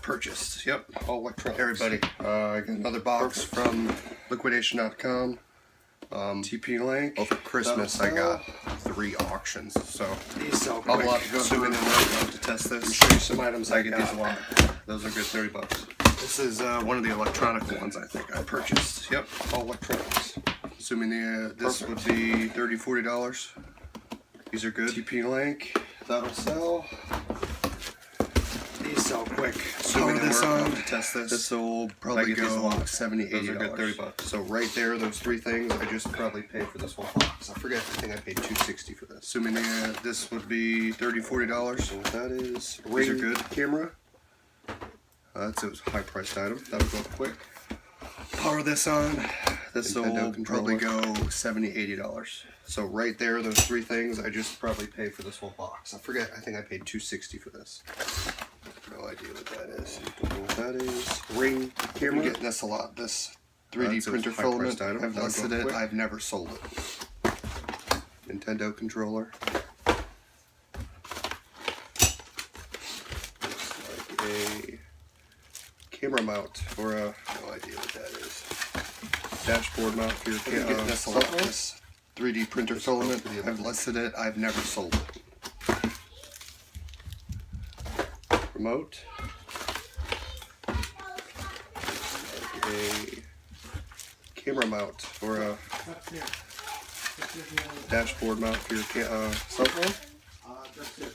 purchased. Yep, all electronics. Everybody, I got another box from Liquidation.com. TP link. Over Christmas, I got 3 auctions. So These sell I'll quick. have to go through in to test this. Show you some items I get these a lot. Those are good, $30. This is one of the electronic ones I think I purchased. Yep, all electronics. Assuming this would be $30, $40. These are good. TP link. That'll sell. These sell quick. Assuming this on to test this. This will probably go $70, $80. Those are good, $30. So right there, those 3 things, I just probably paid for this whole box. I forget. I think I paid $260 for this. Assuming this would be $30, $40. So what that is, these are good. Camera. That's a high-priced item. That'll go quick. Power this on. This will probably go $70, $80. So right there, those 3 things, I just probably paid for this whole box. I forget. I think I paid $260 for this. No idea what that is. Don't know what that is. Ring camera. I'm getting this a lot. This 3D printer filament. I've listed it. I've never sold it. Nintendo controller. Looks like a camera mount for a. No idea what that is. Dashboard mount for your camera. I'm getting this a lot. This 3D printer filament. I've listed it. I've never sold it. Remote. Like a camera mount or a dashboard mount for your cell phone.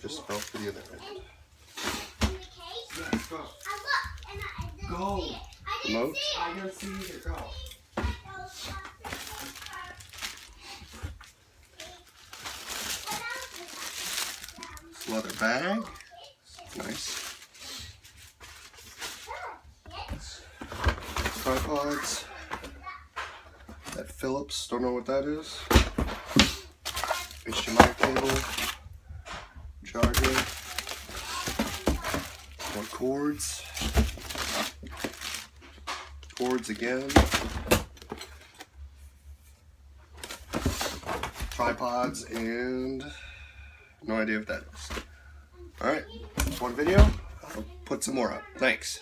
Just fell for the other end. Go. Remote. I don't see either. Go. Leather bag. Nice. Tripods. That Phillips, don't know what that is. HDMI cable. Charger. More cords. Cords again. Tripods and no idea what that is. Alright, one video. I'll put some more up. Thanks.